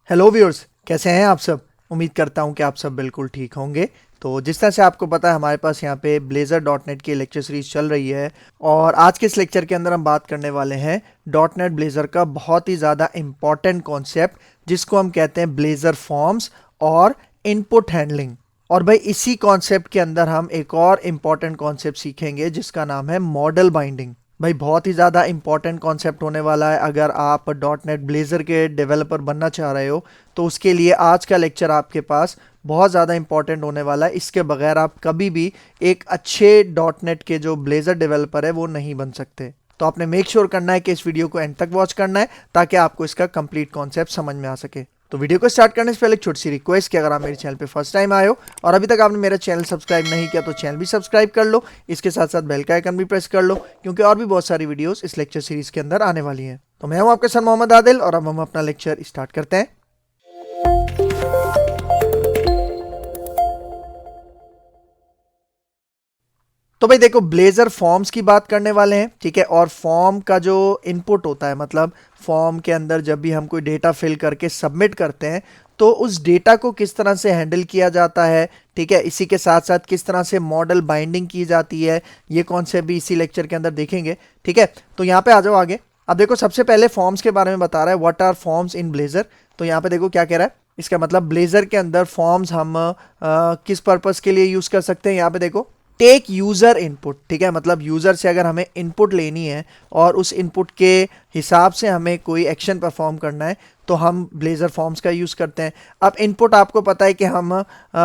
Hello viewers, कैसे हैं आप सब। उम्मीद करता हूं कि आप सब बिल्कुल ठीक होंगे। तो जिस तरह से आपको पता है हमारे पास यहाँ पे ब्लेज़र डॉट नेट की लेक्चर सीरीज चल रही है और आज के इस लेक्चर के अंदर हम बात करने वाले हैं डॉट नेट ब्लेज़र का बहुत ही ज़्यादा इम्पॉर्टेंट कॉन्सेप्ट जिसको हम कहते हैं ब्लेज़र फॉर्म्स और इनपुट हैंडलिंग। और भाई इसी कॉन्सेप्ट के अंदर हम एक और इम्पॉर्टेंट कॉन्सेप्ट सीखेंगे जिसका नाम है मॉडल बाइंडिंग। भाई बहुत ही ज़्यादा इंपॉर्टेंट कॉन्सेप्ट होने वाला है। अगर आप डॉट नेट ब्लेज़र के डेवलपर बनना चाह रहे हो तो उसके लिए आज का लेक्चर आपके पास बहुत ज़्यादा इंपॉर्टेंट होने वाला है। इसके बगैर आप कभी भी एक अच्छे डॉट नेट के जो ब्लेज़र डेवलपर है वो नहीं बन सकते। तो आपने मेक श्योर करना है कि इस वीडियो को एंड तक वॉच करना है ताकि आपको इसका कंप्लीट कॉन्सेप्ट समझ में आ सके। तो वीडियो को स्टार्ट करने से पहले एक छोटी सी रिक्वेस्ट कि अगर आप मेरे चैनल पे फर्स्ट टाइम आए हो और अभी तक आपने मेरा चैनल सब्सक्राइब नहीं किया तो चैनल भी सब्सक्राइब कर लो। इसके साथ साथ बेल का आइकन भी प्रेस कर लो क्योंकि और भी बहुत सारी वीडियोस इस लेक्चर सीरीज के अंदर आने वाली हैं। तो मैं हूं आपके सर मोहम्मद आदिल और अब हम अपना लेक्चर स्टार्ट करते हैं। तो भाई देखो, ब्लेज़र फॉर्म्स की बात करने वाले हैं, ठीक है। और फॉर्म का जो इनपुट होता है, मतलब फॉर्म के अंदर जब भी हम कोई डेटा फिल करके सबमिट करते हैं तो उस डेटा को किस तरह से हैंडल किया जाता है, ठीक है। इसी के साथ साथ किस तरह से मॉडल बाइंडिंग की जाती है, ये कॉन्सेप्ट भी इसी लेक्चर के अंदर देखेंगे, ठीक है। तो यहाँ पे आ जाओ आगे। अब देखो, सबसे पहले फॉर्म्स के बारे में बता रहा है, what are forms in Blazor. तो यहाँ पे देखो क्या कह रहा है, इसका मतलब ब्लेज़र के अंदर फॉर्म्स हम किस पर्पज़ के लिए यूज़ कर सकते हैं। यहाँ पे देखो, टेक यूज़र इनपुट, ठीक है। मतलब यूज़र से अगर हमें इनपुट लेनी है और उस इनपुट के हिसाब से हमें कोई एक्शन परफॉर्म करना है तो हम ब्लेज़र फॉर्म्स का यूज़ करते हैं। अब इनपुट आपको पता है कि हम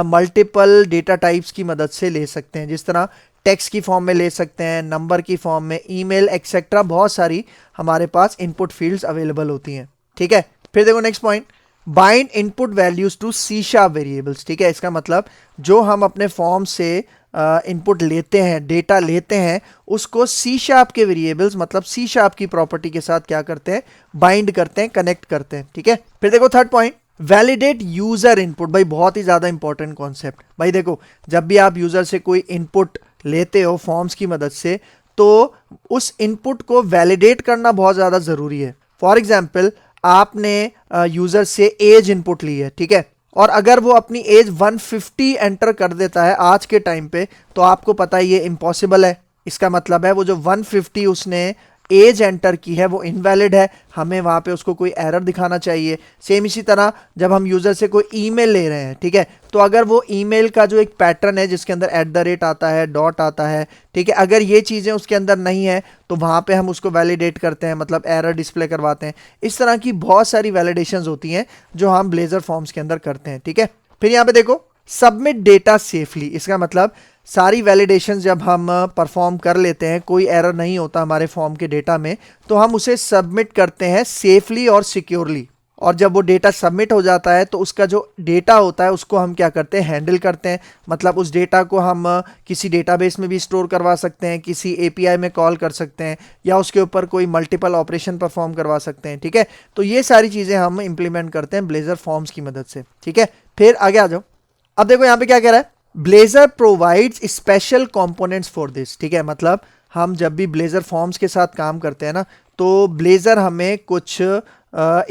मल्टीपल डेटा टाइप्स की मदद से ले सकते हैं, जिस तरह टेक्स्ट की फॉर्म में ले सकते हैं, नंबर की फॉर्म में, ईमेल एक्सेट्रा। बहुत सारी हमारे पास इनपुट फील्ड्स अवेलेबल होती हैं, ठीक है। फिर देखो next point, bind input values to C sharp variables, ठीक है। इसका मतलब जो हम अपने फॉर्म से इनपुट लेते हैं, डेटा लेते हैं, उसको सी शार्प के वेरिएबल्स मतलब सी शार्प की प्रॉपर्टी के साथ क्या करते हैं, बाइंड करते हैं, कनेक्ट करते हैं, ठीक है। फिर देखो third point, validate user input. भाई बहुत ही ज्यादा इंपॉर्टेंट कॉन्सेप्ट। भाई देखो, जब भी आप यूजर से कोई इनपुट लेते हो फॉर्म्स की मदद से तो उस इनपुट को वैलिडेट करना बहुत ज्यादा जरूरी है। फॉर एग्जाम्पल, आपने यूजर से एज इनपुट ली है, ठीक है। और अगर वो अपनी एज 150 एंटर कर देता है आज के टाइम पे तो आपको पता है ये इम्पॉसिबल है। इसका मतलब है वो जो 150 उसने एज एंटर की है वो इनवैलिड है, हमें वहां पे उसको कोई एरर दिखाना चाहिए। सेम इसी तरह जब हम यूजर से कोई ईमेल ले रहे हैं, ठीक है, तो अगर वो ईमेल का जो एक पैटर्न है जिसके अंदर @ आता है, डॉट आता है, ठीक है, अगर ये चीज़ें उसके अंदर नहीं है तो वहां पे हम उसको वैलिडेट करते हैं, मतलब एरर डिस्प्ले करवाते हैं। इस तरह की बहुत सारी वैलिडेशंस होती हैं जो हम ब्लेज़र फॉर्म्स के अंदर करते हैं, ठीक है। फिर यहाँ पे देखो, सबमिट डेटा सेफली। इसका मतलब सारी वैलिडेशन जब हम परफॉर्म कर लेते हैं, कोई एरर नहीं होता हमारे फॉर्म के डेटा में, तो हम उसे सबमिट करते हैं सेफली और सिक्योरली। और जब वो डेटा सबमिट हो जाता है तो उसका जो डेटा होता है उसको हम क्या करते हैं, हैंडल करते हैं। मतलब उस डेटा को हम किसी डेटाबेस में भी स्टोर करवा सकते हैं, किसी एपीआई में कॉल कर सकते हैं, या उसके ऊपर कोई मल्टीपल ऑपरेशन परफॉर्म करवा सकते हैं, ठीक है। तो ये सारी चीज़ें हम इंप्लीमेंट करते हैं ब्लेज़र फॉर्म्स की मदद से, ठीक है। फिर आगे आ जाओ। अब देखो यहाँ पे क्या कह रहा है, blazer provides special components for this, ठीक है। मतलब हम जब भी ब्लेज़र फॉर्म्स के साथ काम करते हैं ना तो ब्लेज़र हमें कुछ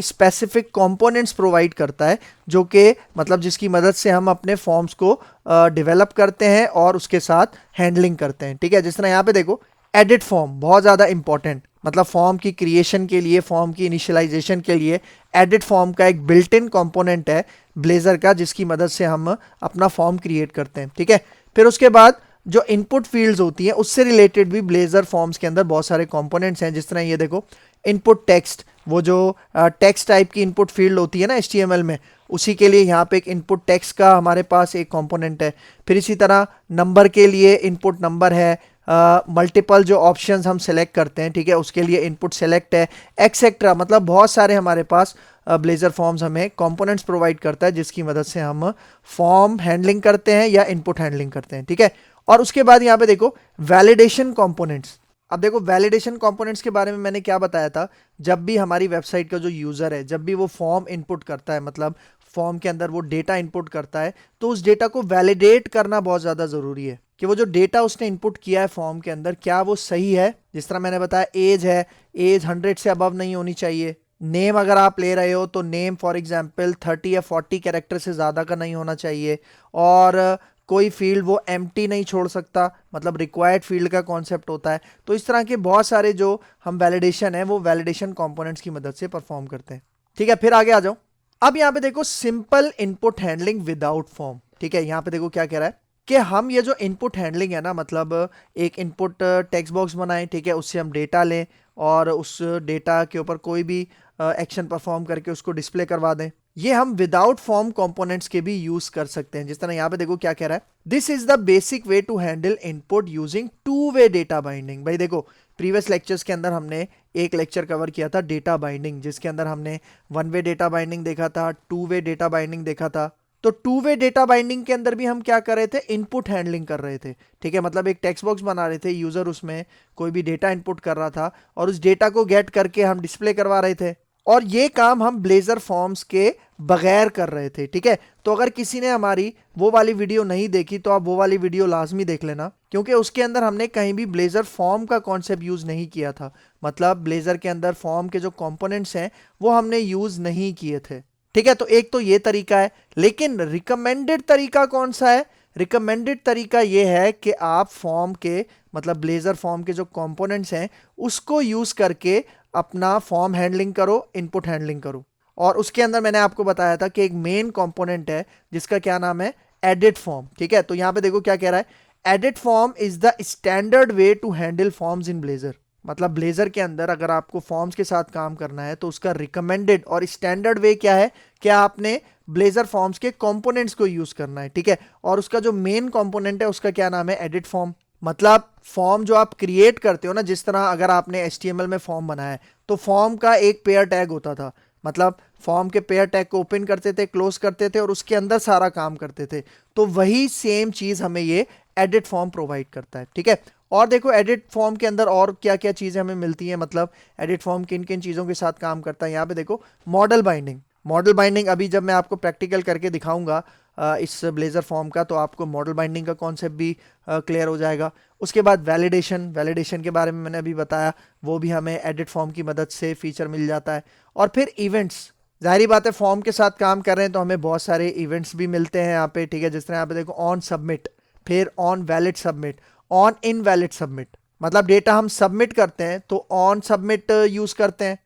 स्पेसिफिक कंपोनेंट्स प्रोवाइड करता है जो कि मतलब जिसकी मदद से हम अपने फॉर्म्स को डेवलप करते हैं और उसके साथ हैंडलिंग करते हैं, ठीक है। जिस तरह यहाँ पे देखो, एडिट फॉर्म बहुत ज़्यादा इंपॉर्टेंट। मतलब फॉर्म की क्रिएशन के लिए, फॉर्म की इनिशियलाइजेशन के लिए एडिट फॉर्म का एक बिल्ट इन कंपोनेंट है ब्लेज़र का जिसकी मदद से हम अपना फॉर्म क्रिएट करते हैं, ठीक है। फिर उसके बाद जो इनपुट फील्ड्स होती हैं उससे रिलेटेड भी ब्लेज़र फॉर्म्स के अंदर बहुत सारे कंपोनेंट्स हैं। जिस तरह ये देखो, इनपुट टेक्स्ट, वो जो टेक्स्ट टाइप की इनपुट फील्ड होती है ना HTML में, उसी के लिए यहाँ पे एक इनपुट टेक्स्ट का हमारे पास एक कंपोनेंट है। फिर इसी तरह नंबर के लिए इनपुट नंबर है, मल्टीपल जो ऑप्शंस हम सेलेक्ट करते हैं, ठीक है, उसके लिए इनपुट सेलेक्ट है, एक्सेट्रा। मतलब बहुत सारे हमारे पास ब्लेज़र फॉर्म्स हमें कंपोनेंट्स प्रोवाइड करता है जिसकी मदद से हम फॉर्म हैंडलिंग करते हैं या इनपुट हैंडलिंग करते हैं, ठीक है। और उसके बाद यहाँ पे देखो, वैलिडेशन कंपोनेंट्स। अब देखो, वैलिडेशन कंपोनेंट्स के बारे में मैंने क्या बताया था, जब भी हमारी वेबसाइट का जो यूज़र है जब भी वो फॉर्म इनपुट करता है, मतलब फॉर्म के अंदर वो डेटा इनपुट करता है, तो उस डेटा को वैलिडेट करना बहुत ज़्यादा ज़रूरी है कि वो जो डेटा उसने इनपुट किया है फॉर्म के अंदर क्या वो सही है। जिस तरह मैंने बताया, एज है, एज 100 से अबव नहीं होनी चाहिए, नेम अगर आप ले रहे हो तो नेम फॉर एग्जांपल 30 या 40 कैरेक्टर से ज़्यादा का नहीं होना चाहिए, और कोई फील्ड वो एम्प्टी नहीं छोड़ सकता, मतलब रिक्वायर्ड फील्ड का कॉन्सेप्ट होता है। तो इस तरह के बहुत सारे जो हम वैलिडेशन है वो वैलिडेशन कंपोनेंट्स की मदद से परफॉर्म करते हैं। ठीक है, फिर आगे आ जाओ। अब यहाँ पे देखो simple input handling without form. ठीक है, यहाँ पे देखो क्या कह रहा है कि हम ये जो इनपुट हैंडलिंग है ना, मतलब एक इनपुट टेक्स्ट बॉक्स बनाएं, ठीक है, उससे हम डेटा लें और उस डेटा के ऊपर कोई भी एक्शन परफॉर्म करके उसको डिस्प्ले करवा दें। ये हम विदाउट फॉर्म कंपोनेंट्स के भी यूज कर सकते हैं। जिस तरह यहाँ पे देखो क्या कह रहा है, this is the basic way to handle input using two way data binding. भाई देखो प्रीवियस लेक्चर्स के अंदर हमने एक लेक्चर कवर किया था डेटा बाइंडिंग, जिसके अंदर हमने वन वे डेटा बाइंडिंग देखा था, टू वे डेटा बाइंडिंग देखा था। तो टू वे डेटा बाइंडिंग के अंदर भी हम क्या कर रहे थे, इनपुट हैंडलिंग कर रहे थे। ठीक है, मतलब एक टेक्स्ट बॉक्स बना रहे थे, यूजर उसमें कोई भी डेटा इनपुट कर रहा था और उस डेटा को गेट करके हम डिस्प्ले करवा रहे थे, और ये काम हम ब्लेजर फॉर्म्स के बगैर कर रहे थे। ठीक है, तो अगर किसी ने हमारी वो वाली वीडियो नहीं देखी तो आप वो वाली वीडियो लाजमी देख लेना, क्योंकि उसके अंदर हमने कहीं भी ब्लेजर फॉर्म का कॉन्सेप्ट यूज नहीं किया था। मतलब ब्लेजर के अंदर फॉर्म के जो कंपोनेंट्स हैं वो हमने यूज नहीं किए थे। ठीक है, तो एक तो ये तरीका है, लेकिन रिकमेंडेड तरीका कौन सा है? रिकमेंडेड तरीका ये है कि आप फॉर्म के, मतलब ब्लेजर फॉर्म के जो कंपोनेंट्स हैं उसको यूज करके अपना फॉर्म हैंडलिंग करो, इनपुट हैंडलिंग करो। और उसके अंदर मैंने आपको बताया था कि एक मेन कंपोनेंट है जिसका क्या नाम है, एडिट फॉर्म। ठीक है, तो यहां पे देखो क्या कह रहा है, edit form is the standard way to handle forms in Blazor. मतलब ब्लेजर के अंदर अगर आपको फॉर्म्स के साथ काम करना है तो उसका रिकमेंडेड और स्टैंडर्ड वे क्या है कि आपने ब्लेजर फॉर्म्स के कंपोनेंट्स को यूज करना है। ठीक है, और उसका जो मेन कंपोनेंट है उसका क्या नाम है, एडिट फॉर्म। मतलब फॉर्म जो आप क्रिएट करते हो ना, जिस तरह अगर आपने HTML में फॉर्म बनाया है तो फॉर्म का एक पेयर टैग होता था, मतलब फॉर्म के पेयर टैग को ओपन करते थे, क्लोज करते थे और उसके अंदर सारा काम करते थे। तो वही सेम चीज हमें ये एडिट फॉर्म प्रोवाइड करता है। ठीक है, और देखो एडिट फॉर्म के अंदर और क्या क्या चीजें हमें मिलती हैं, मतलब एडिट फॉर्म किन किन चीजों के साथ काम करता है। यहाँ पे देखो मॉडल बाइंडिंग। मॉडल बाइंडिंग अभी जब मैं आपको प्रैक्टिकल करके दिखाऊंगा इस ब्लेजर फॉर्म का, तो आपको मॉडल बाइंडिंग का कॉन्सेप्ट भी क्लियर हो जाएगा। उसके बाद वैलिडेशन, वैलिडेशन के बारे में मैंने अभी बताया, वो भी हमें एडिट फॉर्म की मदद से फीचर मिल जाता है। और फिर इवेंट्स, जाहिर बात है फॉर्म के साथ काम कर रहे हैं तो हमें बहुत सारे इवेंट्स भी मिलते हैं यहाँ पे। ठीक है, जिस तरह यहाँ पे देखो ऑन सबमिट, फिर on valid submit, on invalid submit. मतलब डेटा हम सबमिट करते हैं तो ऑन सबमिट यूज करते हैं।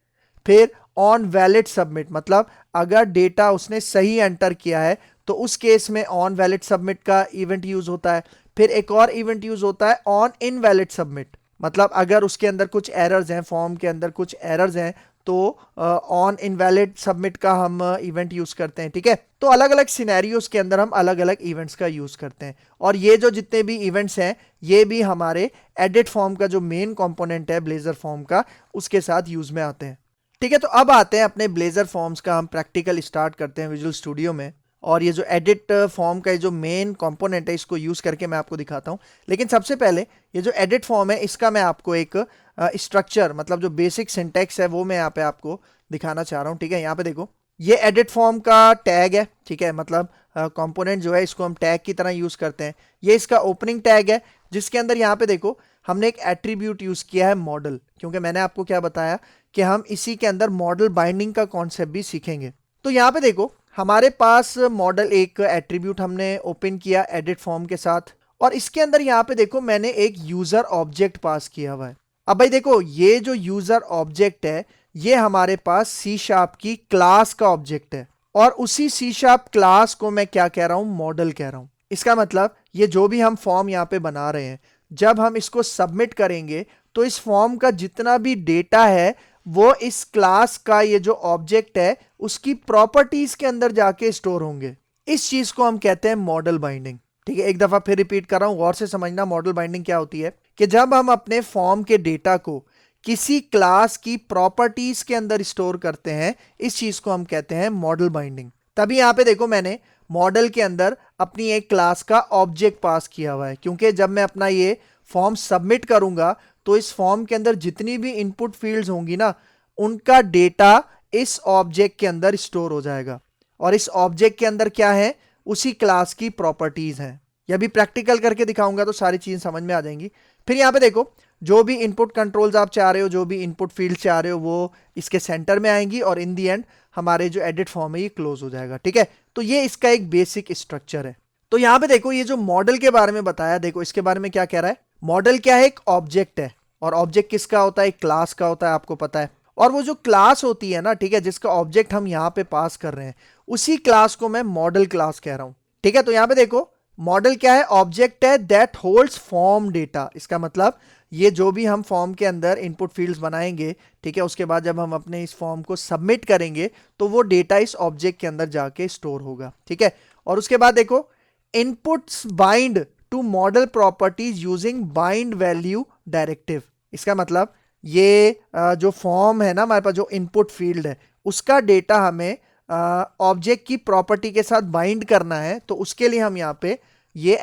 फिर ऑन वैलिड सबमिट, मतलब अगर डेटा उसने सही एंटर किया है तो उस केस में ऑन वैलिड सबमिट का इवेंट यूज होता है। फिर एक और इवेंट यूज होता है ऑन इनवैलिड सबमिट, मतलब अगर उसके अंदर कुछ एरर्स हैं, फॉर्म के अंदर कुछ एरर्स हैं, तो ऑन इनवैलिड सबमिट का हम इवेंट यूज करते हैं। ठीक है, तो अलग अलग सिनेरियोस के अंदर हम अलग अलग इवेंट्स का यूज करते हैं, और ये जो जितने भी इवेंट्स हैं ये भी हमारे एडिट फॉर्म का जो मेन कंपोनेंट है ब्लेजर फॉर्म का, उसके साथ यूज में आते हैं। ठीक है, तो अब आते हैं अपने ब्लेजर फॉर्म्स का हम प्रैक्टिकल स्टार्ट करते हैं विजुअल स्टूडियो में, और ये जो एडिट फॉर्म का जो मेन कंपोनेंट है इसको यूज करके मैं आपको दिखाता हूं। लेकिन सबसे पहले ये जो एडिट फॉर्म है इसका मैं आपको एक स्ट्रक्चर, मतलब जो बेसिक सिंटैक्स है वो मैं यहाँ पे आपको दिखाना चाह रहा हूँ। ठीक है, यहाँ पे देखो ये एडिट फॉर्म का टैग है। ठीक है, मतलब कंपोनेंट जो है इसको हम टैग की तरह यूज करते हैं। ये इसका ओपनिंग टैग है, जिसके अंदर यहाँ पे देखो हमने एक एट्रीब्यूट यूज किया है मॉडल, क्योंकि मैंने आपको क्या बताया कि हम इसी के अंदर मॉडल बाइंडिंग का कॉन्सेप्ट भी सीखेंगे। तो यहाँ पे देखो हमारे पास मॉडल एक एट्रीब्यूट हमने ओपन किया एडिट फॉर्म के साथ, और इसके अंदर यहाँ पे देखो मैंने एक यूजर ऑब्जेक्ट पास किया हुआ है। अब भाई देखो ये जो यूजर ऑब्जेक्ट है ये हमारे पास C# की क्लास का ऑब्जेक्ट है, और उसी C# क्लास को मैं क्या कह रहा हूं, मॉडल कह रहा हूं। इसका मतलब ये जो भी हम फॉर्म यहाँ पे बना रहे हैं, जब हम इसको सबमिट करेंगे तो इस फॉर्म का जितना भी डेटा है वो इस क्लास का ये जो ऑब्जेक्ट है उसकी प्रॉपर्टीज के अंदर जाके स्टोर होंगे। इस चीज को हम कहते हैं मॉडल बाइंडिंग। ठीक है, एक दफा फिर रिपीट कर रहा हूं, गौर से समझना मॉडल बाइंडिंग क्या होती है, कि जब हम अपने फॉर्म के डेटा को किसी क्लास की प्रॉपर्टीज के अंदर स्टोर करते हैं, इस चीज को हम कहते हैं मॉडल बाइंडिंग। तभी यहां पे देखो मैंने मॉडल के अंदर अपनी एक क्लास का ऑब्जेक्ट पास किया हुआ है, क्योंकि जब मैं अपना ये फॉर्म सबमिट करूंगा तो इस फॉर्म के अंदर जितनी भी इनपुट फील्ड्स होंगी ना, उनका डेटा इस ऑब्जेक्ट के अंदर स्टोर हो जाएगा, और इस ऑब्जेक्ट के अंदर क्या है, उसी क्लास की प्रॉपर्टीज हैं। यह भी प्रैक्टिकल करके दिखाऊंगा तो सारी चीजें समझ में आ जाएंगी। फिर यहाँ पे देखो जो भी इनपुट कंट्रोल्स आप चाह रहे हो, जो भी इनपुट फील्ड चाह रहे हो, वो इसके सेंटर में आएंगी और इन दी एंड हमारे जो एडिट फॉर्म है ये क्लोज हो जाएगा। ठीक है, तो ये इसका एक बेसिक स्ट्रक्चर है। तो यहाँ पे देखो ये जो मॉडल के बारे में बताया, देखो इसके बारे में क्या कह रहा है। मॉडल क्या है, एक ऑब्जेक्ट है, और ऑब्जेक्ट किसका होता है, एक क्लास का होता है, आपको पता है। और वो जो क्लास होती है ना, ठीक है, जिसका ऑब्जेक्ट हम यहाँ पे पास कर रहे हैं, उसी क्लास को मैं मॉडल क्लास कह रहा हूं। ठीक है, तो यहाँ पे देखो मॉडल क्या है, ऑब्जेक्ट है दैट होल्ड्स फॉर्म डेटा। इसका मतलब ये जो भी हम फॉर्म के अंदर इनपुट फील्ड्स बनाएंगे, ठीक है, उसके बाद जब हम अपने इस फॉर्म को सबमिट करेंगे तो वो डेटा इस ऑब्जेक्ट के अंदर जाके स्टोर होगा। ठीक है, और उसके बाद देखो inputs bind to model properties using bind value directive. इसका मतलब ये जो फॉर्म है ना हमारे पास, जो इनपुट फील्ड है, उसका डेटा हमें ऑब्जेक्ट की प्रॉपर्टी के साथ बाइंड करना है, तो उसके लिए हम यहाँ पे ये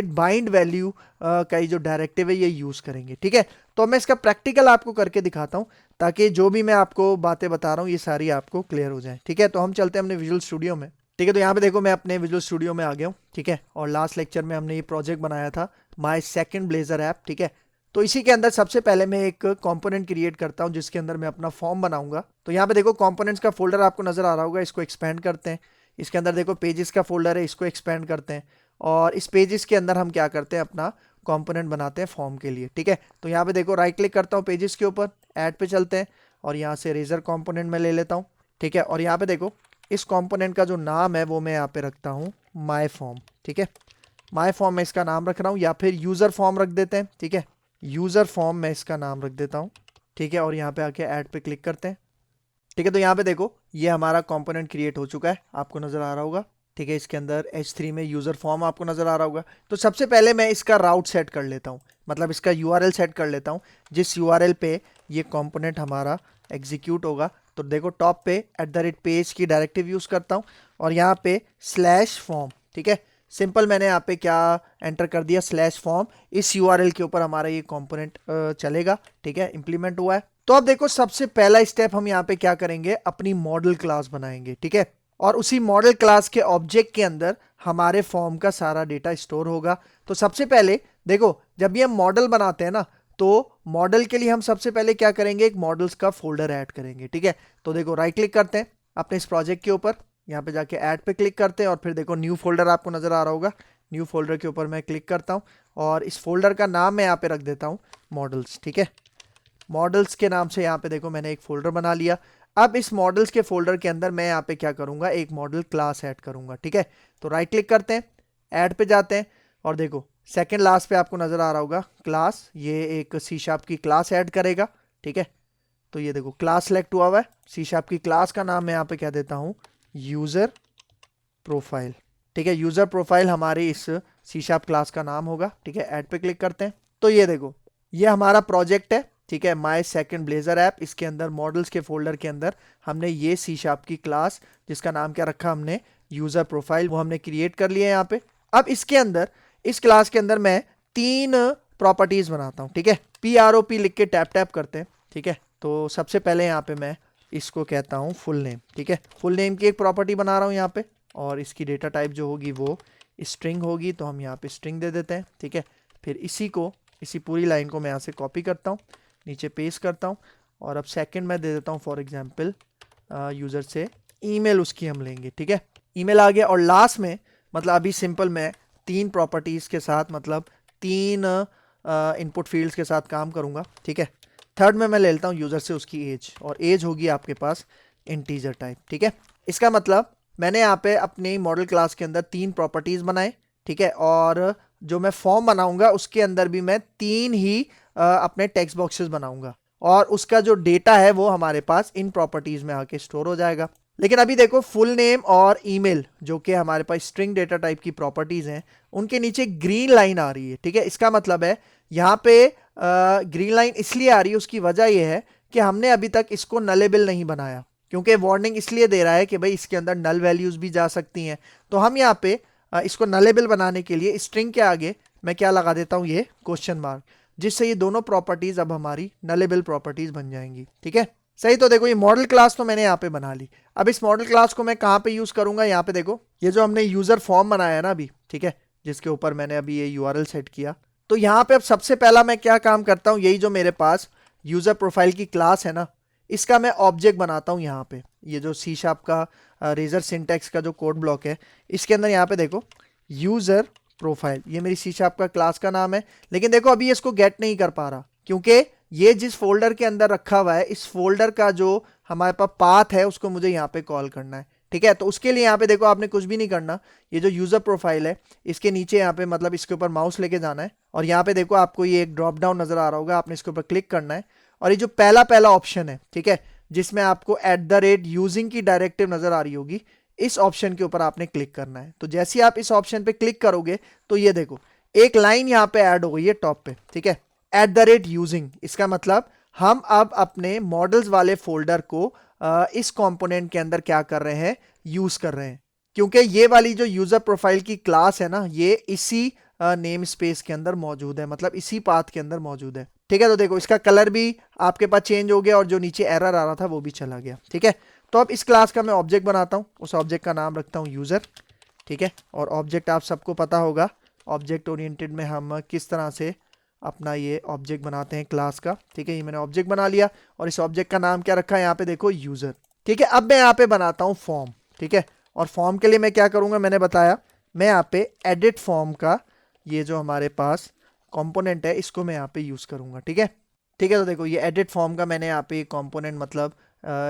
@बाइंड वैल्यू का जो डायरेक्टिव है ये यूज करेंगे। ठीक है, तो मैं इसका प्रैक्टिकल आपको करके दिखाता हूँ ताकि जो भी मैं आपको बातें बता रहा हूँ ये सारी आपको क्लियर हो जाए। ठीक है, तो हम चलते हैं अपने विजुअल स्टूडियो में। ठीक है, तो यहाँ पे देखो मैं अपने विजुअल स्टूडियो में आ गया हूँ। ठीक है, और लास्ट लेक्चर में हमने ये प्रोजेक्ट बनाया था माई सेकंड ब्लेजर ऐप। ठीक है, तो इसी के अंदर सबसे पहले मैं एक कंपोनेंट क्रिएट करता हूं जिसके अंदर मैं अपना फॉर्म बनाऊंगा। तो यहाँ पे देखो कंपोनेंट्स का फोल्डर आपको नजर आ रहा होगा, इसको एक्सपेंड करते हैं। इसके अंदर देखो पेजेस का फोल्डर है, इसको एक्सपेंड करते हैं, और इस पेजेस के अंदर हम क्या करते हैं, अपना कंपोनेंट बनाते हैं फॉर्म के लिए। ठीक है, तो यहाँ पे देखो राइट क्लिक करता हूँ पेजेस के ऊपर, ऐड पे चलते हैं, और यहाँ से रेजर कंपोनेंट में ले लेता हूँ। ठीक है, और यहाँ पे देखो इस कंपोनेंट का जो नाम है वो मैं यहाँ पे रखता हूँ माई फॉर्म। ठीक है, माई फॉर्म में इसका नाम रख रहा हूँ, या फिर यूजर फॉर्म रख देते हैं। ठीक है, यूजर फॉर्म में इसका नाम रख देता हूँ। ठीक है, और यहाँ पे आके ऐड पे क्लिक करते हैं। ठीक है, तो यहाँ पे देखो ये हमारा कंपोनेंट क्रिएट हो चुका है, आपको नजर आ रहा होगा। ठीक है, इसके अंदर H3 में यूजर फॉर्म आपको नजर आ रहा होगा। तो सबसे पहले मैं इसका राउट सेट कर लेता हूँ, मतलब इसका URL सेट कर लेता हूँ, जिस URL पे ये कंपोनेंट हमारा एग्जीक्यूट होगा। तो देखो टॉप पे @पेज की डायरेक्टिव यूज करता हूँ, और यहाँ पे /फॉर्म। ठीक है, सिंपल मैंने यहाँ पे क्या एंटर कर दिया, /फॉर्म। इस URL के ऊपर हमारा ये कंपोनेंट चलेगा। ठीक है, इंप्लीमेंट हुआ है। तो अब देखो सबसे पहला स्टेप हम यहाँ पे क्या करेंगे, अपनी मॉडल क्लास बनाएंगे। ठीक है, और उसी मॉडल क्लास के ऑब्जेक्ट के अंदर हमारे फॉर्म का सारा डेटा स्टोर होगा। तो सबसे पहले देखो जब ये हम मॉडल बनाते हैं ना, तो मॉडल के लिए हम सबसे पहले क्या करेंगे, एक मॉडल्स का फोल्डर ऐड करेंगे। ठीक है, तो देखो राइट क्लिक करते हैं अपने इस प्रोजेक्ट के ऊपर, यहाँ पे जाके ऐड पे क्लिक करते हैं, और फिर देखो न्यू फोल्डर आपको नजर आ रहा होगा, न्यू फोल्डर के ऊपर मैं क्लिक करता हूँ, और इस फोल्डर का नाम मैं यहाँ पे रख देता हूँ मॉडल्स। ठीक है, मॉडल्स के नाम से यहाँ पे देखो मैंने एक फोल्डर बना लिया। अब इस मॉडल्स के फोल्डर के अंदर मैं यहाँ पे क्या करूंगा, एक मॉडल क्लास ऐड करूंगा। ठीक है, तो राइट क्लिक करते हैं, ऐड पे जाते हैं, और देखो सेकंड लास्ट पे आपको नजर आ रहा होगा क्लास, ये एक C# की क्लास ऐड करेगा। ठीक है, तो ये देखो क्लास सेलेक्ट हुआ हुआ है, C# की क्लास का नाम मैं यहाँ पे क्या देता हूँ, यूजर प्रोफाइल। ठीक है, यूजर प्रोफाइल हमारी इस C# क्लास का नाम होगा। ठीक है, ऐड पे क्लिक करते हैं, तो ये देखो ये हमारा प्रोजेक्ट है। ठीक है, माई सेकंड ब्लेजर ऐप, इसके अंदर मॉडल्स के फोल्डर के अंदर हमने ये C# की क्लास, जिसका नाम क्या रखा हमने, यूजर प्रोफाइल, वो हमने क्रिएट कर लिया है यहाँ पे। अब इसके अंदर, इस क्लास के अंदर मैं 3 प्रॉपर्टीज बनाता हूँ। ठीक है, PROP लिख के टैप टैप करते हैं। ठीक है, तो सबसे पहले यहाँ पे मैं इसको कहता हूँ फुल नेम। ठीक है, फुल नेम की एक प्रॉपर्टी बना रहा हूँ यहाँ पे, और इसकी डेटा टाइप जो होगी वो स्ट्रिंग होगी, तो हम यहाँ पे स्ट्रिंग दे देते हैं। ठीक है, फिर इसी पूरी लाइन को मैं यहाँ से कॉपी करता हूँ, नीचे पेस्ट करता हूँ, और अब सेकंड मैं दे देता हूँ फॉर एग्जांपल यूजर से ईमेल उसकी हम लेंगे। ठीक है, ईमेल आ गया, और लास्ट में मतलब अभी सिंपल मैं 3 प्रॉपर्टीज के साथ, मतलब 3 इनपुट फील्ड्स के साथ काम करूंगा। ठीक है, थर्ड में मैं ले लेता हूँ यूजर से उसकी एज, और एज होगी आपके पास इंटीजर टाइप। ठीक है, इसका मतलब मैंने यहाँ पे अपनी मॉडल क्लास के अंदर 3 प्रॉपर्टीज बनाए। ठीक है, और जो मैं फॉर्म बनाऊंगा उसके अंदर भी मैं 3 ही अपने टेक्स्ट बॉक्सेस बनाऊंगा, और उसका जो डेटा है वो हमारे पास इन प्रॉपर्टीज में आके स्टोर हो जाएगा। लेकिन अभी देखो फुल नेम और ईमेल जो कि हमारे पास स्ट्रिंग डेटा टाइप की प्रॉपर्टीज हैं, उनके नीचे ग्रीन लाइन आ रही है। ठीक है, इसका मतलब है यहाँ पे ग्रीन लाइन इसलिए आ रही है, उसकी वजह यह है कि हमने अभी तक इसको नलेबल नहीं बनाया, क्योंकि वार्निंग इसलिए दे रहा है कि भाई इसके अंदर नल वैल्यूज भी जा सकती हैं। तो हम यहाँ पे इसको नलेबल बनाने के लिए स्ट्रिंग के आगे मैं क्या लगा देता हूँ, ये क्वेश्चन मार्क, जिससे ये दोनों प्रॉपर्टीज अब हमारी नलेबल प्रॉपर्टीज बन जाएंगी। ठीक है, सही। तो देखो ये मॉडल क्लास तो मैंने यहाँ पे बना ली। अब इस मॉडल क्लास को मैं कहाँ पे यूज करूंगा, यहाँ पे देखो ये जो हमने यूजर फॉर्म बनाया है ना अभी, ठीक है, जिसके ऊपर मैंने अभी ये URL सेट किया, तो यहाँ पे अब सबसे पहला मैं क्या काम करता हूँ, यही जो मेरे पास यूजर प्रोफाइल की क्लास है ना, इसका मैं ऑब्जेक्ट बनाता हूँ यहाँ पे। ये जो सी शार्प का रेजर सिंटैक्स का जो कोड ब्लॉक है, इसके अंदर यहाँ पे देखो यूजर प्रोफाइल, ये मेरी सी शार्प का क्लास का नाम है। लेकिन देखो अभी इसको गेट नहीं कर पा रहा, क्योंकि ये जिस फोल्डर के अंदर रखा हुआ है, इस फोल्डर का जो हमारे पास पाथ है उसको मुझे यहाँ पे कॉल करना है। ठीक है, तो उसके लिए यहाँ पे देखो आपने कुछ भी नहीं करना, ये जो यूजर प्रोफाइल है इसके नीचे यहाँ पे मतलब इसके ऊपर माउस लेके जाना है, और यहाँ पे देखो आपको ये एक ड्रॉप डाउन नजर आ रहा होगा, आपने इसके ऊपर क्लिक करना है। और ये जो पहला पहला ऑप्शन है, ठीक है, जिसमें आपको @using की डायरेक्टिव नजर आ रही होगी, इस ऑप्शन के ऊपर आपने क्लिक करना है। तो जैसे ही आप इस ऑप्शन पे क्लिक करोगे तो ये देखो एक लाइन यहाँ पे ऐड हो गई है टॉप पे। ठीक है, @using, इसका मतलब हम अब अपने मॉडल्स वाले फोल्डर को इस कंपोनेंट के अंदर क्या कर रहे हैं, यूज कर रहे हैं। क्योंकि ये वाली जो यूजर प्रोफाइल की क्लास है ना, ये इसी नेम स्पेस के अंदर मौजूद है, मतलब इसी पाथ के अंदर मौजूद है। ठीक है, तो देखो इसका कलर भी आपके पास चेंज हो गया और जो नीचे एरर आ रहा था वो भी चला गया। ठीक है, तो अब इस क्लास का मैं ऑब्जेक्ट बनाता हूँ, उस ऑब्जेक्ट का नाम रखता हूँ यूजर। ठीक है, और ऑब्जेक्ट आप सबको पता होगा ऑब्जेक्ट ओरिएंटेड में हम किस तरह से अपना ये ऑब्जेक्ट बनाते हैं क्लास का। ठीक है, ये मैंने ऑब्जेक्ट बना लिया और इस ऑब्जेक्ट का नाम क्या रखा है यहाँ पे देखो यूजर। ठीक है, अब मैं यहाँ पे बनाता हूँ फॉर्म। ठीक है, और फॉर्म के लिए मैं क्या करूँगा, मैंने बताया मैं यहाँ पे एडिट फॉर्म का ये जो हमारे पास कंपोनेंट है इसको मैं यहाँ पे यूज़ करूँगा। ठीक है, ठीक है, तो देखो ये एडिट फॉर्म का मैंने यहाँ पे कंपोनेंट मतलब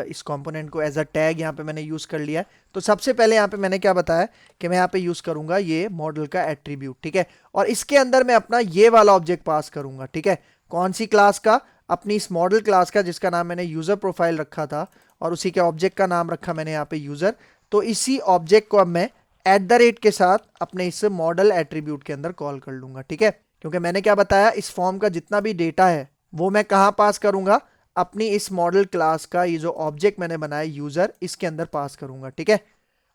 इस कंपोनेंट को एज अ टैग यहाँ पे मैंने यूज़ कर लिया है। तो सबसे पहले यहाँ पे मैंने क्या बताया कि मैं यहाँ पे यूज़ करूँगा ये मॉडल का एट्रीब्यूट। ठीक है, और इसके अंदर मैं अपना ये वाला ऑब्जेक्ट पास करूँगा। ठीक है, कौन सी क्लास का, अपनी इस मॉडल क्लास का जिसका नाम मैंने यूज़र प्रोफाइल रखा था, और उसी के ऑब्जेक्ट का नाम रखा मैंने यहाँ पे यूज़र। तो इसी ऑब्जेक्ट को अब मैं @ के साथ अपने इस मॉडल एट्रीब्यूट के अंदर कॉल कर लूँगा। ठीक है, क्योंकि मैंने क्या बताया, इस फॉर्म का जितना भी डेटा है वो मैं कहाँ पास करूँगा, अपनी इस मॉडल क्लास का ये जो ऑब्जेक्ट मैंने बनाया यूजर, इसके अंदर पास करूंगा। ठीक है,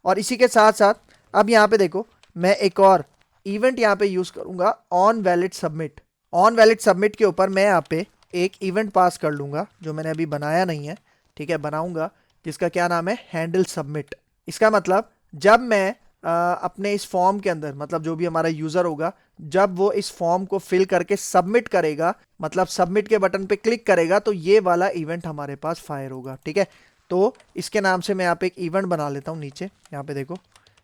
और इसी के साथ साथ अब यहाँ पे देखो मैं एक और इवेंट यहाँ पे यूज करूंगा, on valid submit. On valid submit के ऊपर मैं यहाँ पे एक इवेंट पास कर लूंगा जो मैंने अभी बनाया नहीं है। ठीक है, बनाऊंगा, जिसका क्या नाम है, हैंडल सबमिट। इसका मतलब जब मैं अपने इस फॉर्म के अंदर, मतलब जो भी हमारा यूजर होगा, जब वो इस फॉर्म को फिल करके सबमिट करेगा, मतलब सबमिट के बटन पे क्लिक करेगा, तो ये वाला इवेंट हमारे पास फायर होगा। ठीक है, तो इसके नाम से मैं यहाँ पे एक इवेंट बना लेता हूँ नीचे, यहाँ पे देखो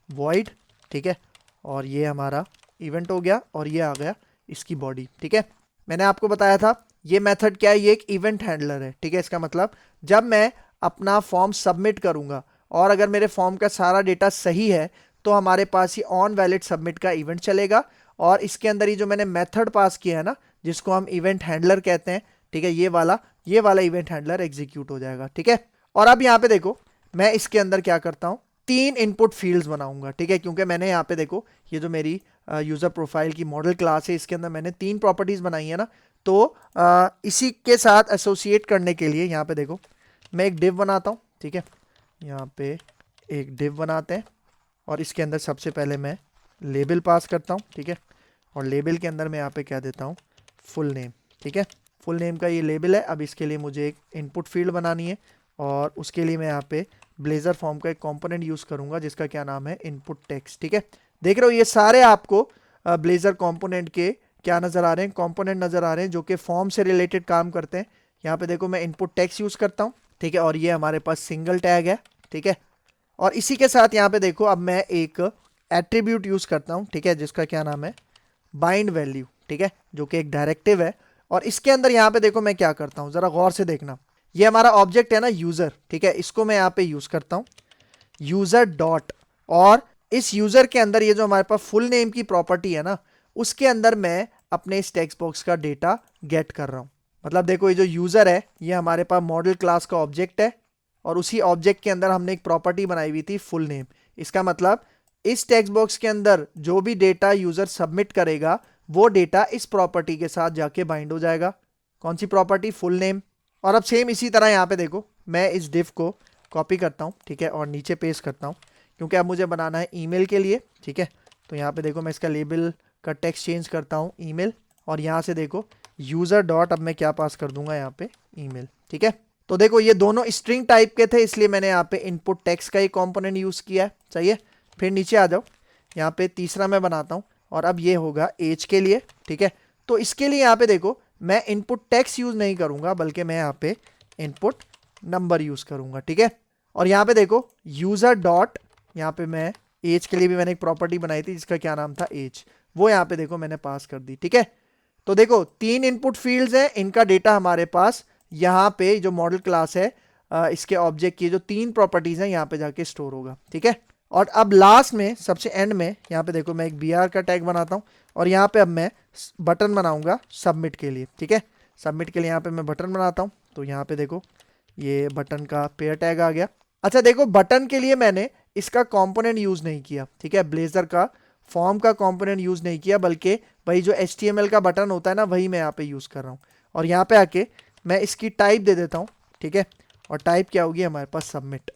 वॉइड। ठीक है, और ये हमारा इवेंट हो गया और ये आ गया इसकी बॉडी। ठीक है, मैंने आपको बताया था ये मेथड क्या है, ये एक इवेंट हैंडलर है। ठीक है, इसका मतलब जब मैं अपना फॉर्म सबमिट करूंगा और अगर मेरे फॉर्म का सारा डेटा सही है तो हमारे पास ये ऑन वैलिड सबमिट का इवेंट चलेगा, और इसके अंदर ही जो मैंने मेथड पास किया है ना, जिसको हम इवेंट हैंडलर कहते हैं, ठीक है, ये वाला इवेंट हैंडलर एग्जीक्यूट हो जाएगा। ठीक है, और अब यहाँ पे देखो मैं इसके अंदर क्या करता हूँ, 3 इनपुट फील्ड्स बनाऊंगा। ठीक है, क्योंकि मैंने यहाँ पे देखो ये जो मेरी यूजर प्रोफाइल की मॉडल क्लास है, इसके अंदर मैंने 3 प्रॉपर्टीज बनाई है ना, तो इसी के साथ एसोसिएट करने के लिए यहाँ पे देखो मैं एक डिव बनाता हूँ। ठीक है, यहाँ पे एक डिव बनाते हैं और इसके अंदर सबसे पहले मैं लेबल पास करता हूँ। ठीक है, और लेबल के अंदर मैं यहाँ पे क्या देता हूँ, फुल नेम। ठीक है, फुल नेम का ये लेबल है। अब इसके लिए मुझे एक इनपुट फील्ड बनानी है और उसके लिए मैं यहाँ पे ब्लेजर फॉर्म का एक कंपोनेंट यूज़ करूँगा जिसका क्या नाम है, इनपुट टेक्स्ट। ठीक है, देख रहे हो ये सारे आपको ब्लेजर कंपोनेंट के क्या नज़र आ रहे हैं, कंपोनेंट नज़र आ रहे हैं जो कि फॉर्म से रिलेटेड काम करते हैं। यहाँ पे देखो मैं इनपुट टेक्स्ट यूज़ करता हूँ। ठीक है, और ये हमारे पास सिंगल टैग है। ठीक है, और इसी के साथ यहाँ पे देखो अब मैं एक एट्रीब्यूट यूज़ करता हूँ। ठीक है, जिसका क्या नाम है, बाइंड वैल्यू। ठीक है, जो कि एक डायरेक्टिव है, और इसके अंदर यहाँ पे देखो मैं क्या करता हूँ, ज़रा गौर से देखना। ये हमारा ऑब्जेक्ट है ना यूज़र, ठीक है, इसको मैं यहाँ पे यूज़ करता हूँ यूज़र डॉट, और इस यूज़र के अंदर ये जो हमारे पास फुल नेम की प्रॉपर्टी है ना, उसके अंदर मैं अपने इस टेक्स्ट बॉक्स का डेटा गेट कर रहा हूँ। मतलब देखो ये जो यूज़र है ये हमारे पास मॉडल क्लास का ऑब्जेक्ट है, और उसी ऑब्जेक्ट के अंदर हमने एक प्रॉपर्टी बनाई हुई थी फुल नेम। इसका मतलब इस टेक्स्ट बॉक्स के अंदर जो भी डेटा यूज़र सबमिट करेगा वो डेटा इस प्रॉपर्टी के साथ जाके बाइंड हो जाएगा। कौन सी प्रॉपर्टी, फुल नेम। और अब सेम इसी तरह यहाँ पे देखो मैं इस डिव को कॉपी करता हूँ। ठीक है, और नीचे पेस्ट करता हूँ क्योंकि अब मुझे बनाना है ईमेल के लिए। ठीक है, तो यहाँ पे देखो मैं इसका लेबल का टेक्स्ट चेंज करता हूँ ईमेल, और यहाँ से देखो यूज़र डॉट, अब मैं क्या पास कर दूंगा यहाँ पे, ईमेल। ठीक है, तो देखो ये दोनों स्ट्रिंग टाइप के थे, इसलिए मैंने यहाँ पे इनपुट टेक्स्ट का ही कंपोनेंट यूज़ किया है। सही है, फिर नीचे आ जाओ, यहाँ पे तीसरा मैं बनाता हूँ, और अब ये होगा एज के लिए। ठीक है, तो इसके लिए यहाँ पे देखो मैं इनपुट टेक्स्ट यूज नहीं करूंगा, बल्कि मैं यहाँ पे इनपुट नंबर यूज करूंगा, ठीक है। और यहाँ पे देखो यूजर डॉट, यहाँ पे मैं एज के लिए भी मैंने एक प्रॉपर्टी बनाई थी जिसका क्या नाम था एज, वो यहाँ पे देखो मैंने पास कर दी, ठीक है। तो देखो 3 इनपुट फील्ड्स हैं, इनका डेटा हमारे पास यहाँ पे जो मॉडल क्लास है इसके ऑब्जेक्ट की जो 3 प्रॉपर्टीज हैं यहाँ पे जाके स्टोर होगा, ठीक है। और अब लास्ट में सबसे एंड में यहाँ पे देखो मैं एक br का टैग बनाता हूँ और यहाँ पे अब मैं बटन बनाऊंगा सबमिट के लिए, ठीक है। सबमिट के लिए यहाँ पे मैं बटन बनाता हूँ, तो यहाँ पे देखो ये बटन का पेयर टैग आ गया। अच्छा देखो बटन के लिए मैंने इसका कंपोनेंट यूज नहीं किया, ठीक है, ब्लेजर का फॉर्म का कंपोनेंट यूज नहीं किया, बल्कि वही जो HTML का बटन होता है ना वही मैं यहाँ पे यूज कर रहा हूँ। और यहाँ पे आके मैं इसकी टाइप दे देता हूँ, ठीक है, और टाइप क्या होगी हमारे पास सबमिट।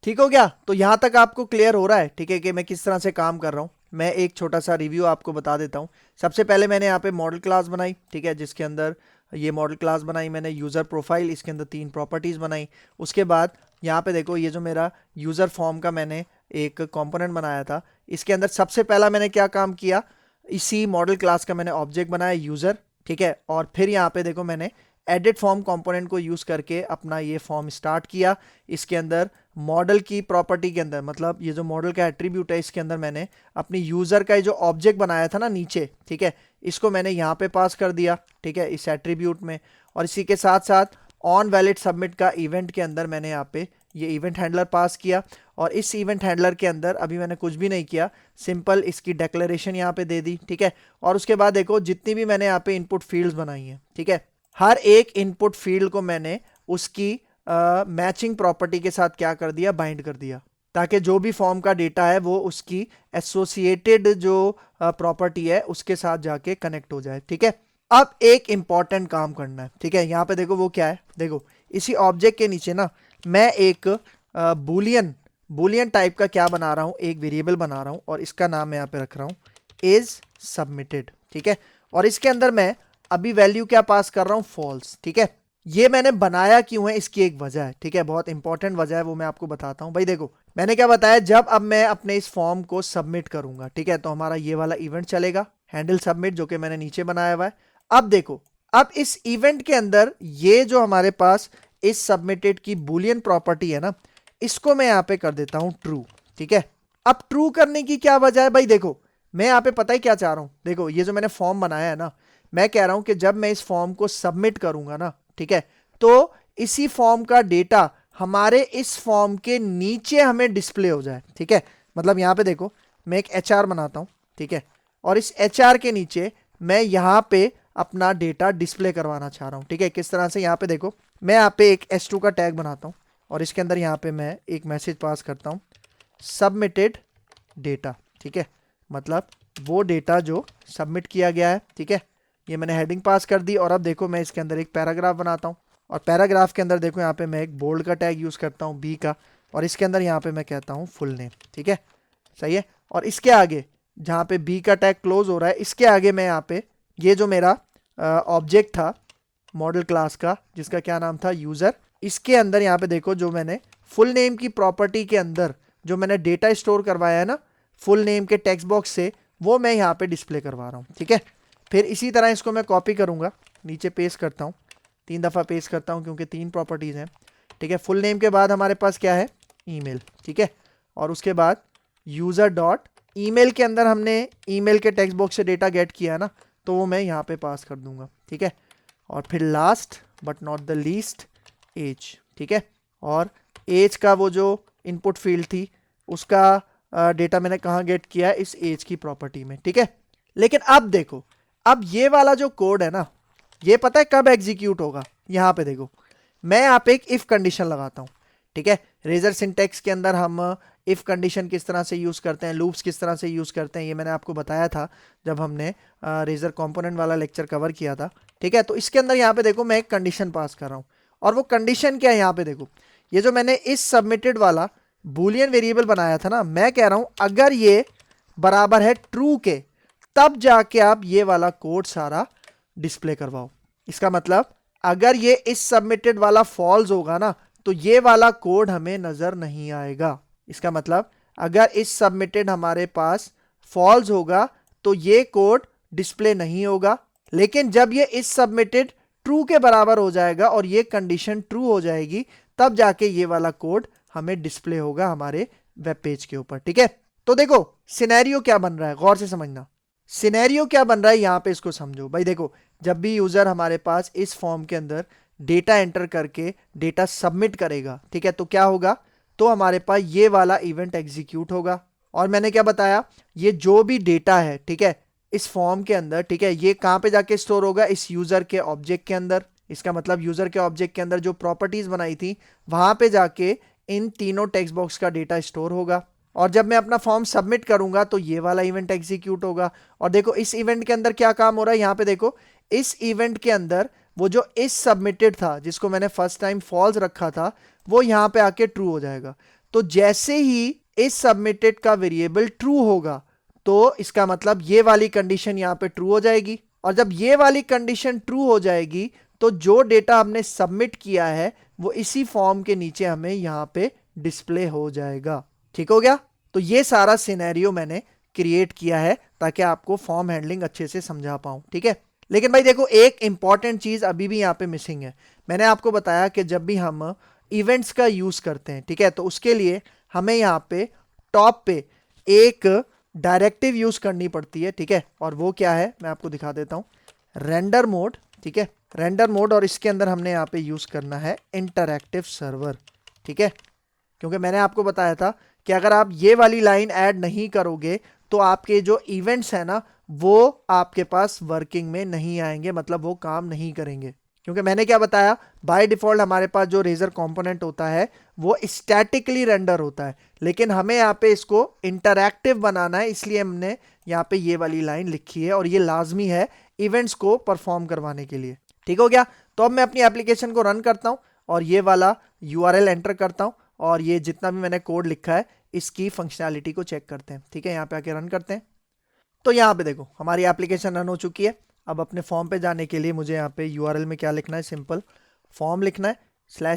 ठीक हो गया। तो यहाँ तक आपको क्लियर हो रहा है, ठीक है, कि मैं किस तरह से काम कर रहा हूँ। मैं एक छोटा सा रिव्यू आपको बता देता हूँ। सबसे पहले मैंने यहाँ पे मॉडल क्लास बनाई, ठीक है, जिसके अंदर ये मॉडल क्लास बनाई मैंने, यूज़र प्रोफाइल, इसके अंदर 3 प्रॉपर्टीज़ बनाई। उसके बाद यहाँ पे देखो ये जो मेरा यूज़र फॉर्म का मैंने एक कंपोनेंट बनाया था, इसके अंदर सबसे पहला मैंने क्या काम किया, इसी मॉडल क्लास का मैंने ऑब्जेक्ट बनाया यूज़र, ठीक है। और फिर यहाँ पे देखो मैंने एडिट फॉर्म कंपोनेंट को यूज़ करके अपना ये फॉर्म स्टार्ट किया। इसके अंदर मॉडल की प्रॉपर्टी के अंदर, मतलब ये जो मॉडल का एट्रीब्यूट है इसके अंदर मैंने अपनी यूज़र का ये जो ऑब्जेक्ट बनाया था ना नीचे, ठीक है, इसको मैंने यहाँ पे पास कर दिया, ठीक है, इस एट्रीब्यूट में। और इसी के साथ साथ ऑन वैलिड सबमिट का इवेंट के अंदर मैंने यहाँ पे ये इवेंट हैंडलर पास किया। और इस इवेंट हैंडलर के अंदर अभी मैंने कुछ भी नहीं किया, सिंपल इसकी डिक्लेरेशन यहाँ पे दे दी, ठीक है। और उसके बाद देखो जितनी भी मैंने यहाँ पे इनपुट फील्ड्स बनाई हैं, ठीक है, हर एक इनपुट फील्ड को मैंने उसकी मैचिंग प्रॉपर्टी के साथ क्या कर दिया, बाइंड कर दिया, ताकि जो भी फॉर्म का डेटा है वो उसकी एसोसिएटेड जो प्रॉपर्टी है उसके साथ जाके कनेक्ट हो जाए, ठीक है। अब एक इंपॉर्टेंट काम करना है, ठीक है, यहाँ पे देखो वो क्या है, देखो इसी ऑब्जेक्ट के नीचे ना मैं एक बुलियन टाइप का क्या बना रहा हूँ, एक वेरिएबल बना रहा हूँ और इसका नाम मैं यहाँ पे रख रहा हूँ इज सबमिटेड, ठीक है। और इसके अंदर मैं अभी वैल्यू क्या पास कर रहा हूँ, फॉल्स, ठीक है। ये मैंने बनाया क्यों है, इसकी एक वजह है, ठीक है, बहुत इंपॉर्टेंट वजह है, वो मैं आपको बताता हूँ। भाई देखो मैंने क्या बताया, जब अब मैं अपने इस फॉर्म को सबमिट करूंगा, ठीक है, तो हमारा ये वाला इवेंट चलेगा हैंडल सबमिट, जो कि मैंने नीचे बनाया हुआ है। अब देखो अब इस इवेंट के अंदर ये जो हमारे पास इस सबमिटेड की बुलियन प्रॉपर्टी है ना, इसको मैं यहाँ पे कर देता हूँ ट्रू, ठीक है। अब ट्रू करने की क्या वजह है, भाई देखो मैं यहाँ पे पता ही क्या चाह रहा हूँ, देखो ये जो मैंने फॉर्म बनाया है ना, मैं कह रहा हूं कि जब मैं इस फॉर्म को सबमिट करूंगा ना, ठीक है, तो इसी फॉर्म का डेटा हमारे इस फॉर्म के नीचे हमें डिस्प्ले हो जाए, ठीक है। मतलब यहां पे देखो मैं एक HR बनाता हूं, ठीक है, और इस HR के नीचे मैं यहां पे अपना डेटा डिस्प्ले करवाना चाह रहा हूं, ठीक है। किस तरह से, यहां पे देखो मैं यहाँ पे एक S2 का टैग बनाता हूं और इसके अंदर यहाँ पे मैं एक मैसेज पास करता हूं सबमिटेड डेटा, ठीक है, मतलब वो डेटा जो सबमिट किया गया है, ठीक है। ये मैंने हेडिंग पास कर दी। और अब देखो मैं इसके अंदर एक पैराग्राफ बनाता हूँ और पैराग्राफ के अंदर देखो यहाँ पे मैं एक बोल्ड का टैग यूज़ करता हूँ B का, और इसके अंदर यहाँ पे मैं कहता हूँ फुल नेम, ठीक है, सही है। और इसके आगे जहाँ पे B का टैग क्लोज हो रहा है, इसके आगे मैं यहाँ पे ये जो मेरा ऑब्जेक्ट था मॉडल क्लास का जिसका क्या नाम था यूज़र, इसके अंदर यहाँ पे देखो जो मैंने फुल नेम की प्रॉपर्टी के अंदर जो मैंने डेटा स्टोर करवाया है ना फुल नेम के टेक्स्ट बॉक्स से, वो मैं यहाँ पे डिस्प्ले करवा रहा हूँ, ठीक है। फिर इसी तरह इसको मैं कॉपी करूंगा, नीचे पेस्ट करता हूँ, 3 दफ़ा पेस्ट करता हूँ क्योंकि 3 प्रॉपर्टीज़ हैं, ठीक है। फुल नेम के बाद हमारे पास क्या है, ईमेल, ठीक है। और उसके बाद यूज़र डॉट ईमेल के अंदर हमने ईमेल के टेक्स्ट बॉक्स से डेटा गेट किया है ना, तो वो मैं यहाँ पे पास कर दूंगा, ठीक है। और फिर last but not the least as, ठीक है। और एज का वो जो इनपुट फील्ड थी उसका डेटा मैंने कहाँ गेट किया है, इस एज की प्रॉपर्टी में, ठीक है। लेकिन अब देखो अब ये वाला जो कोड है ना, ये पता है कब एग्जीक्यूट होगा, यहाँ पे देखो मैं यहाँ पे एक इफ कंडीशन लगाता हूँ, ठीक है। रेजर सिंटेक्स के अंदर हम इफ कंडीशन किस तरह से यूज करते हैं, लूप्स किस तरह से यूज करते हैं, ये मैंने आपको बताया था जब हमने रेजर कंपोनेंट वाला लेक्चर कवर किया था, ठीक है। तो इसके अंदर यहाँ पे देखो मैं एक कंडीशन पास कर रहा हूँ, और वो कंडीशन क्या है, यहाँ पे देखो ये जो मैंने इस सबमिटेड वाला बुलियन वेरिएबल बनाया था ना, मैं कह रहा हूँ अगर ये बराबर है ट्रू के, तब जाके आप ये वाला कोड सारा डिस्प्ले करवाओ। इसका मतलब अगर ये इस सबमिटेड वाला फॉल्स होगा ना, तो ये वाला कोड हमें नजर नहीं आएगा। इसका मतलब अगर इस सबमिटेड हमारे पास फॉल्स होगा तो ये कोड डिस्प्ले नहीं होगा, लेकिन जब ये इस सबमिटेड ट्रू के बराबर हो जाएगा और ये कंडीशन ट्रू हो जाएगी, तब जाके ये वाला कोड हमें डिस्प्ले होगा हमारे वेब पेज के ऊपर। ठीक है, तो देखो सिनेरियो क्या बन रहा है, गौर से समझना। सिनेरियो क्या बन रहा है यहां पे, इसको समझो भाई। देखो, जब भी यूजर हमारे पास इस फॉर्म के अंदर डेटा एंटर करके डेटा सबमिट करेगा, ठीक है, तो क्या होगा, तो हमारे पास ये वाला इवेंट एग्जीक्यूट होगा। और मैंने क्या बताया, ये जो भी डेटा है, ठीक है, इस फॉर्म के अंदर, ठीक है, ये कहां पे जाके स्टोर होगा, इस यूजर के ऑब्जेक्ट के अंदर। इसका मतलब यूजर के ऑब्जेक्ट के अंदर जो प्रॉपर्टीज बनाई थी वहां पे जाके इन तीनों टेक्स्ट बॉक्स का डेटा स्टोर होगा। और जब मैं अपना फॉर्म सबमिट करूंगा तो ये वाला इवेंट एग्जीक्यूट होगा। और देखो इस इवेंट के अंदर क्या काम हो रहा है, यहां पे देखो, इस इवेंट के अंदर वो जो इस सबमिटेड था, जिसको मैंने फर्स्ट टाइम फॉल्स रखा था, वो यहां पे आके ट्रू हो जाएगा। तो जैसे ही इस सबमिटेड का वेरिएबल ट्रू होगा, तो इसका मतलब ये वाली कंडीशन यहां पे ट्रू हो जाएगी। और जब ये वाली कंडीशन ट्रू हो जाएगी, तो जो डेटा हमने सबमिट किया है वो इसी फॉर्म के नीचे हमें यहां पे डिस्प्ले हो जाएगा। ठीक हो गया। तो ये सारा सिनेरियो मैंने क्रिएट किया है ताकि आपको फॉर्म हैंडलिंग अच्छे से समझा पाऊं। ठीक है, लेकिन भाई देखो एक इंपॉर्टेंट चीज अभी भी यहां पे मिसिंग है। मैंने आपको बताया कि जब भी हम इवेंट्स का यूज करते हैं, ठीक है, तो उसके लिए हमें यहां पे टॉप पे एक डायरेक्टिव यूज करनी पड़ती है। ठीक है, और वो क्या है मैं आपको दिखा देता हूं, रेंडर मोड। ठीक है, रेंडर मोड, और इसके अंदर हमने यहाँ पे यूज करना है इंटरैक्टिव सर्वर। ठीक है, क्योंकि मैंने आपको बताया था कि अगर आप ये वाली लाइन ऐड नहीं करोगे तो आपके जो इवेंट्स है ना वो आपके पास वर्किंग में नहीं आएंगे, मतलब वो काम नहीं करेंगे। क्योंकि मैंने क्या बताया, बाय डिफॉल्ट हमारे पास जो रेजर कंपोनेंट होता है वो स्टैटिकली रेंडर होता है, लेकिन हमें यहाँ पे इसको इंटरैक्टिव बनाना है, इसलिए हमने यहाँ पे ये वाली लाइन लिखी है और ये लाजमी है इवेंट्स को परफॉर्म करवाने के लिए। ठीक हो गया। तो अब मैं अपनी एप्लीकेशन को रन करता हूँ और ये वाला यूआरएल एंटर करता हूँ और ये जितना भी मैंने कोड लिखा है इसकी फंक्शनैलिटी को चेक करते हैं। ठीक है, यहाँ पे आके रन करते हैं। तो यहाँ पे देखो हमारी एप्लीकेशन रन हो चुकी है। अब अपने फॉर्म पे जाने के लिए मुझे यहाँ पे यूआरएल में क्या लिखना है, सिंपल फॉर्म लिखना है,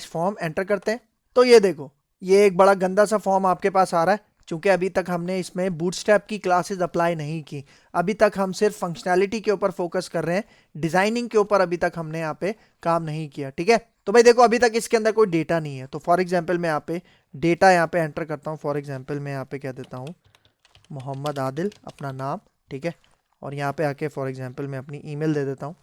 /फॉर्म एंटर करते हैं। तो ये देखो ये एक बड़ा गंदा सा फॉर्म आपके पास आ रहा है, क्योंकि अभी तक हमने इसमें बूटस्ट्रैप की क्लासेस अप्लाई नहीं की। अभी तक हम सिर्फ फंक्शनैलिटी के ऊपर फोकस कर रहे हैं, डिजाइनिंग के ऊपर अभी तक हमने यहाँ पे काम नहीं किया। ठीक है, तो भाई देखो अभी तक इसके अंदर कोई डेटा नहीं है। तो फॉर एग्जाम्पल मैं यहाँ पे डेटा यहाँ पे एंटर करता हूँ। फॉर एग्जाम्पल मैं यहाँ पे क्या देता हूँ, मोहम्मद आदिल अपना नाम। ठीक है, और यहाँ पे आके फॉर एग्जाम्पल मैं अपनी ईमेल दे देता हूँ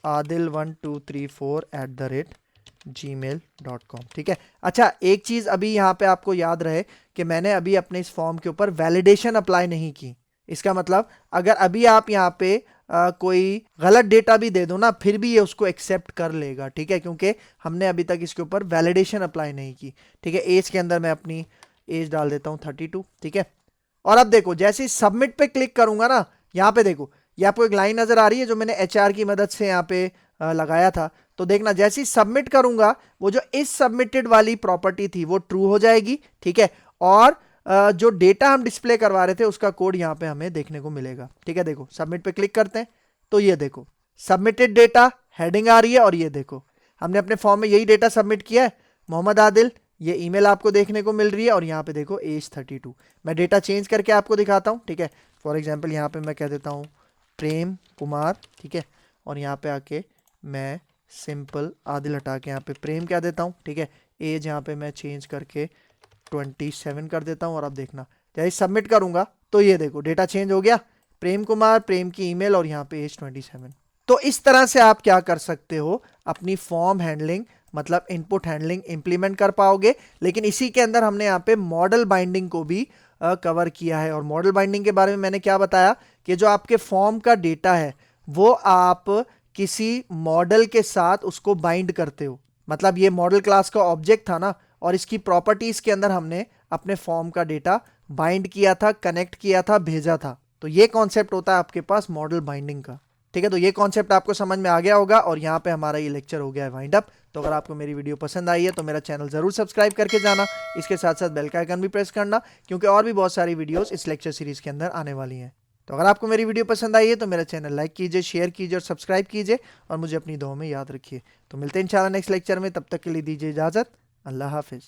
adil1234@gmail.com। ठीक है, अच्छा एक चीज़ अभी यहाँ पे आपको याद रहे कि मैंने अभी अपने इस फॉर्म के ऊपर वैलिडेशन अप्लाई नहीं की। इसका मतलब अगर अभी आप यहाँ पे कोई गलत डेटा भी दे दो ना, फिर भी ये उसको एक्सेप्ट कर लेगा। ठीक है, क्योंकि हमने अभी तक इसके ऊपर वैलिडेशन अप्लाई नहीं की। ठीक है, एज के अंदर मैं अपनी एज डाल देता हूँ 32। ठीक है, और अब देखो जैसे ही सबमिट पे क्लिक करूंगा ना, यहाँ पे देखो ये आपको एक लाइन नजर आ रही है जो मैंने एचआर की मदद से यहाँ पे लगाया था। तो देखना जैसे ही सबमिट करूंगा वो जो इस सबमिटेड वाली प्रॉपर्टी थी वो ट्रू हो जाएगी। ठीक है, और जो डेटा हम डिस्प्ले करवा रहे थे उसका कोड यहाँ पे हमें देखने को मिलेगा। ठीक है, देखो सबमिट पे क्लिक करते हैं तो ये देखो सबमिटेड डेटा हेडिंग आ रही है और ये देखो हमने अपने फॉर्म में यही डेटा सबमिट किया है, मोहम्मद आदिल, ये ईमेल आपको देखने को मिल रही है और यहाँ पे देखो एज 32। मैं डेटा चेंज करके आपको दिखाता हूँ। ठीक है, फॉर एग्जांपल यहाँ पे मैं कह देता हूँ प्रेम कुमार। ठीक है, और यहाँ पे आके मैं सिंपल आदिल हटा के यहाँ पे प्रेम क्या देता हूँ। ठीक है, एज यहाँ पे मैं चेंज करके 27 कर देता हूँ। और अब देखना जैसे सबमिट करूंगा तो ये देखो डेटा चेंज हो गया, प्रेम कुमार, प्रेम की ईमेल और यहाँ पे एज 27। तो इस तरह से आप क्या कर सकते हो, अपनी फॉर्म हैंडलिंग मतलब इनपुट हैंडलिंग इंप्लीमेंट कर पाओगे। लेकिन इसी के अंदर हमने यहाँ पे मॉडल बाइंडिंग को भी कवर किया है। और मॉडल बाइंडिंग के बारे में मैंने क्या बताया कि जो आपके फॉर्म का डेटा है वो आप किसी मॉडल के साथ उसको बाइंड करते हो। मतलब ये मॉडल क्लास का ऑब्जेक्ट था ना, और इसकी प्रॉपर्टीज के अंदर हमने अपने फॉर्म का डेटा बाइंड किया था, कनेक्ट किया था, भेजा था। तो ये कॉन्सेप्ट होता है आपके पास मॉडल बाइंडिंग का। ठीक है, तो ये कॉन्सेप्ट आपको समझ में आ गया होगा और यहाँ पे हमारा ये लेक्चर हो गया है वाइंड अप। तो अगर आपको मेरी वीडियो पसंद आई है तो मेरा चैनल जरूर सब्सक्राइब करके जाना, इसके साथ साथ बेल का आइकन भी प्रेस करना, क्योंकि और भी बहुत सारी वीडियोस इस लेक्चर सीरीज के अंदर आने वाली हैं। तो अगर आपको मेरी वीडियो पसंद आई है तो मेरा चैनल लाइक कीजिए, शेयर कीजिए और सब्सक्राइब कीजिए और मुझे अपनी दुआ में याद रखिए। तो मिलते हैं इंशाल्लाह नेक्स्ट लेक्चर में, तब तक के लिए दीजिए इजाजत। अल्लाह हाफिज।